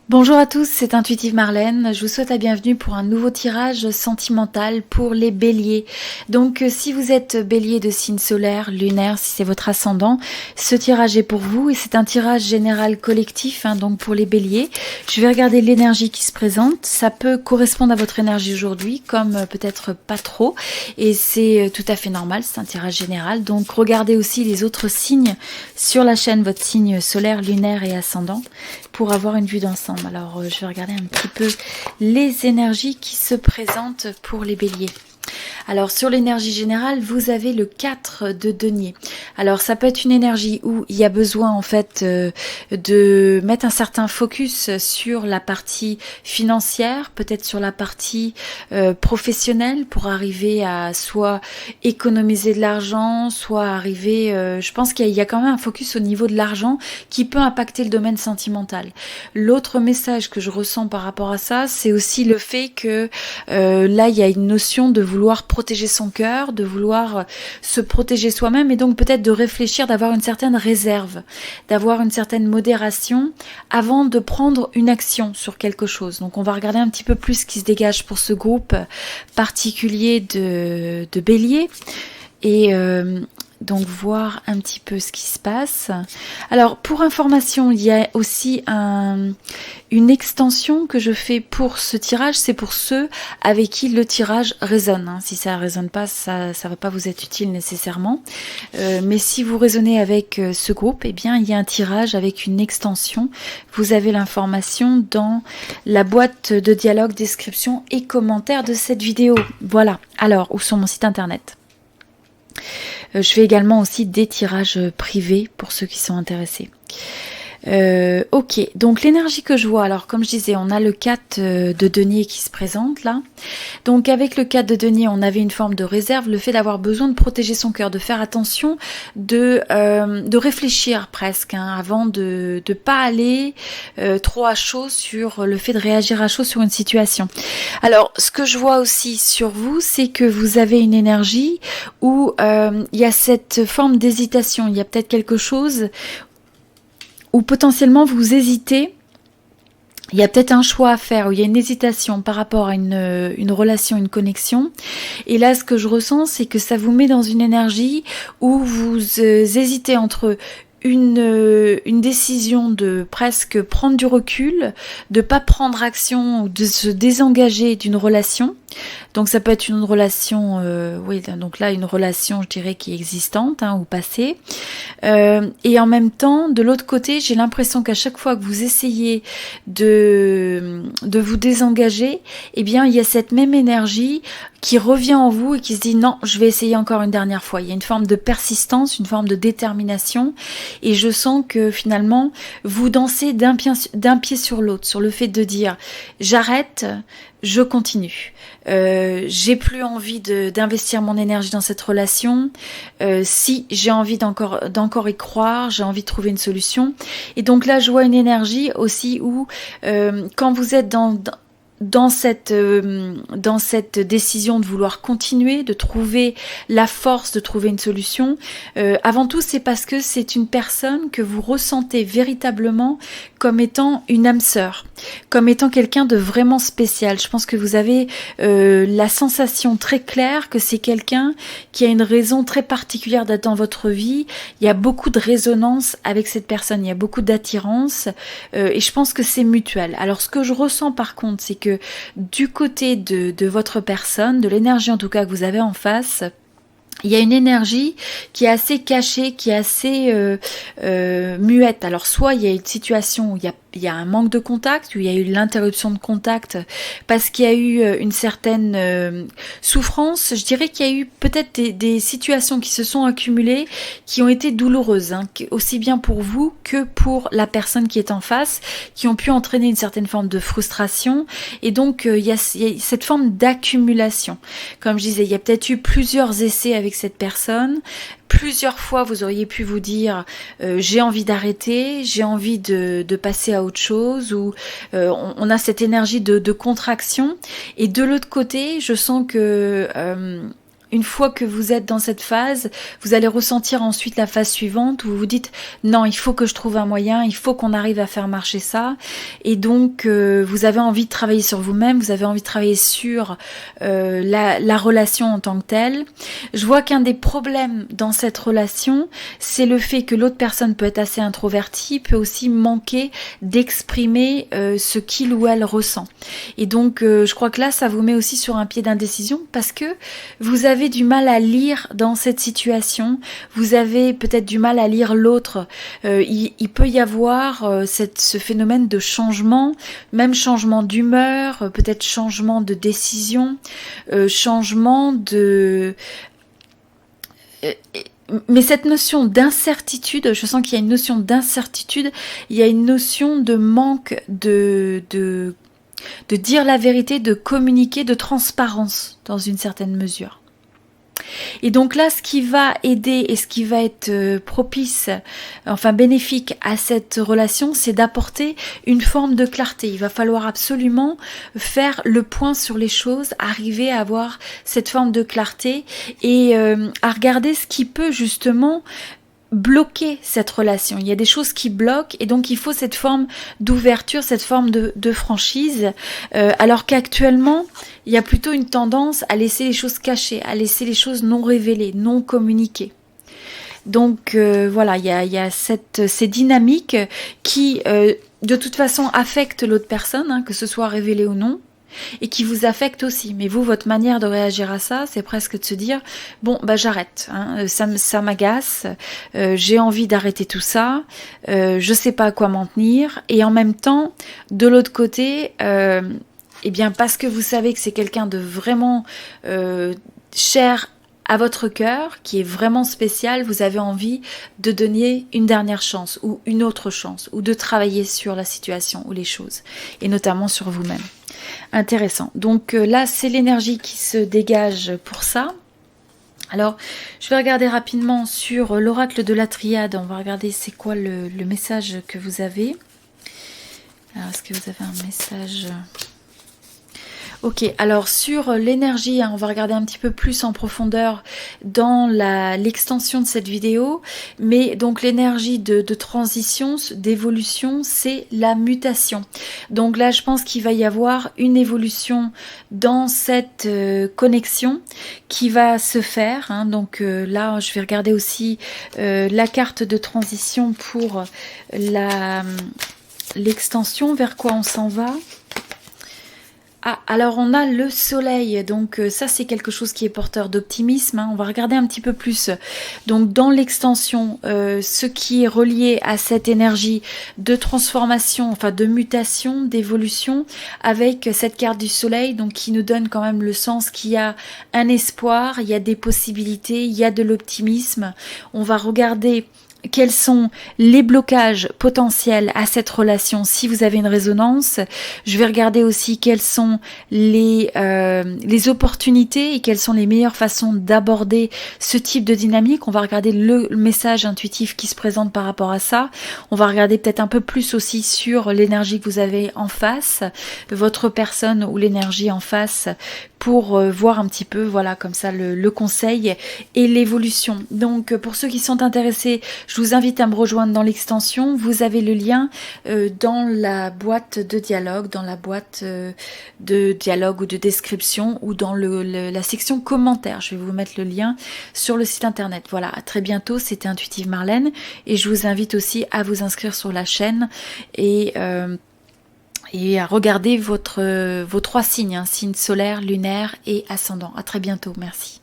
Bonjour à tous, c'est Intuitive Marlène. Je vous souhaite la bienvenue pour un nouveau tirage sentimental pour les béliers. Donc si vous êtes bélier de signe solaire, lunaire, si c'est votre ascendant, ce tirage est pour vous et c'est un tirage général collectif, donc pour les béliers. Je vais regarder l'énergie qui se présente. Ça peut correspondre à votre énergie aujourd'hui, comme peut-être pas trop. Et c'est tout à fait normal, c'est un tirage général. Donc regardez aussi les autres signes sur la chaîne, votre signe solaire, lunaire et ascendant, pour avoir une vue d'ensemble. Alors, je vais regarder un petit peu les énergies qui se présentent pour les béliers. Alors, sur l'énergie générale, vous avez le 4 de denier. Alors, ça peut être une énergie où il y a besoin, en fait, de mettre un certain focus sur la partie financière, peut-être sur la partie professionnelle, pour arriver à soit économiser de l'argent, soit arriver... je pense qu'il y a quand même un focus au niveau de l'argent qui peut impacter le domaine sentimental. L'autre message que je ressens par rapport à ça, c'est aussi le fait que là, il y a une notion de vouloir protéger son cœur, de vouloir se protéger soi-même et donc peut-être de réfléchir, d'avoir une certaine réserve, d'avoir une certaine modération avant de prendre une action sur quelque chose. Donc on va regarder un petit peu plus ce qui se dégage pour ce groupe particulier de bélier et donc voir un petit peu ce qui se passe. Alors pour information, il y a aussi une extension que je fais pour ce tirage, c'est pour ceux avec qui le tirage résonne. Si ça ne résonne pas, ça ne va pas vous être utile nécessairement. Mais si vous résonnez avec ce groupe, eh bien il y a un tirage avec une extension. Vous avez l'information dans la boîte de dialogue, description et commentaires de cette vidéo. Voilà, alors, ou sur mon site internet. Je fais également aussi des tirages privés pour ceux qui sont intéressés. Ok, donc l'énergie que je vois, alors comme je disais, on a le 4 de denier qui se présente là. Donc avec le 4 de denier, on avait une forme de réserve, le fait d'avoir besoin de protéger son cœur, de faire attention, de réfléchir presque avant de pas aller trop à chaud sur le fait de réagir à chaud sur une situation. Alors ce que je vois aussi sur vous, c'est que vous avez une énergie où il y a cette forme d'hésitation, il y a peut-être quelque chose où potentiellement vous hésitez, il y a peut-être un choix à faire, où il y a une hésitation par rapport à une relation, une connexion. Et là, ce que je ressens, c'est que ça vous met dans une énergie où vous hésitez entre une décision de presque prendre du recul, de pas prendre action ou de se désengager d'une relation. Donc ça peut être une relation, oui, donc là une relation, je dirais, qui est existante ou passée. Et en même temps, de l'autre côté, j'ai l'impression qu'à chaque fois que vous essayez de vous désengager, eh bien il y a cette même énergie qui revient en vous et qui se dit non, je vais essayer encore une dernière fois. Il y a une forme de persistance, une forme de détermination et je sens que finalement vous dansez d'un pied sur l'autre, sur le fait de dire j'arrête, je continue. J'ai plus envie d'investir mon énergie dans cette relation. Si j'ai envie d'encore y croire, j'ai envie de trouver une solution. Et donc là, je vois une énergie aussi où quand vous êtes dans cette décision de vouloir continuer, de trouver la force, de trouver une solution, avant tout c'est parce que c'est une personne que vous ressentez véritablement comme étant une âme sœur, comme étant quelqu'un de vraiment spécial. Je pense que vous avez la sensation très claire que c'est quelqu'un qui a une raison très particulière d'être dans votre vie. Il y a beaucoup de résonance avec cette personne, il y a beaucoup d'attirance et je pense que c'est mutuel. Alors ce que je ressens par contre, c'est que du côté de votre personne, de l'énergie en tout cas que vous avez en face, il y a une énergie qui est assez cachée, qui est assez muette. Alors soit il y a une situation où il y a un manque de contact, où il y a eu l'interruption de contact parce qu'il y a eu une certaine souffrance. Je dirais qu'il y a eu peut-être des situations qui se sont accumulées, qui ont été douloureuses, aussi bien pour vous que pour la personne qui est en face, qui ont pu entraîner une certaine forme de frustration. Et donc il y a cette forme d'accumulation. Comme je disais, il y a peut-être eu plusieurs essais avec cette personne. Plusieurs fois, vous auriez pu vous dire j'ai envie d'arrêter, j'ai envie de passer à autre chose, ou on a cette énergie de contraction. Et de l'autre côté, je sens que une fois que vous êtes dans cette phase, vous allez ressentir ensuite la phase suivante où vous vous dites non, il faut que je trouve un moyen, il faut qu'on arrive à faire marcher ça. Et donc vous avez envie de travailler sur vous-même, vous avez envie de travailler sur la relation en tant que telle. Je vois qu'un des problèmes dans cette relation, c'est le fait que l'autre personne peut être assez introvertie, peut aussi manquer d'exprimer ce qu'il ou elle ressent. Et donc je crois que là, ça vous met aussi sur un pied d'indécision parce que vous avez du mal à lire dans cette situation, vous avez peut-être du mal à lire l'autre. Il peut y avoir ce phénomène de changement, même changement d'humeur, peut-être changement de décision, changement de... Mais cette notion d'incertitude, je sens qu'il y a une notion d'incertitude, il y a une notion de manque de dire la vérité, de communiquer, de transparence dans une certaine mesure. Et donc là, ce qui va aider et ce qui va être propice, enfin bénéfique à cette relation, c'est d'apporter une forme de clarté. Il va falloir absolument faire le point sur les choses, arriver à avoir cette forme de clarté et à regarder ce qui peut justement bloquer cette relation. Il y a des choses qui bloquent et donc il faut cette forme d'ouverture, cette forme de franchise, alors qu'actuellement il y a plutôt une tendance à laisser les choses cachées, à laisser les choses non révélées, non communiquées. Donc voilà, il y a ces dynamiques qui de toute façon affectent l'autre personne, hein, que ce soit révélé ou non, et qui vous affecte aussi. Mais vous, votre manière de réagir à ça, c'est presque de se dire bon, bah j'arrête, hein, ça m'agace, j'ai envie d'arrêter tout ça, je sais pas à quoi m'en tenir. Et en même temps, de l'autre côté, eh bien parce que vous savez que c'est quelqu'un de vraiment cher à votre cœur, qui est vraiment spécial, vous avez envie de donner une dernière chance ou une autre chance, ou de travailler sur la situation ou les choses, et notamment sur vous-même. Intéressant. Donc là, c'est l'énergie qui se dégage pour ça. Alors, je vais regarder rapidement sur l'oracle de la triade. On va regarder c'est quoi le message que vous avez. Alors, est-ce que vous avez un message ? Ok, alors sur l'énergie, hein, on va regarder un petit peu plus en profondeur dans l'extension de cette vidéo, mais donc l'énergie de transition, d'évolution, c'est la mutation. Donc là, je pense qu'il va y avoir une évolution dans cette connexion qui va se faire, hein. Donc là, je vais regarder aussi la carte de transition pour l'extension, vers quoi on s'en va. Ah, alors on a le soleil, donc ça c'est quelque chose qui est porteur d'optimisme, hein. On va regarder un petit peu plus. Donc dans l'extension, ce qui est relié à cette énergie de transformation, enfin de mutation, d'évolution, avec cette carte du soleil, donc qui nous donne quand même le sens qu'il y a un espoir, il y a des possibilités, il y a de l'optimisme. On va regarder quels sont les blocages potentiels à cette relation si vous avez une résonance. Je vais regarder aussi quelles sont les opportunités et quelles sont les meilleures façons d'aborder ce type de dynamique. On va regarder le message intuitif qui se présente par rapport à ça. On va regarder peut-être un peu plus aussi sur l'énergie que vous avez en face, votre personne ou l'énergie en face, pour voir un petit peu, voilà, comme ça, le conseil et l'évolution. Donc, pour ceux qui sont intéressés, je vous invite à me rejoindre dans l'extension. Vous avez le lien dans la boîte de dialogue, de dialogue ou de description, ou dans la section commentaires. Je vais vous mettre le lien sur le site internet. Voilà, à très bientôt. C'était Intuitive Marlène, et je vous invite aussi à vous inscrire sur la chaîne et à regarder vos 3 signes, hein, signe solaire, lunaire et ascendant. À très bientôt, merci.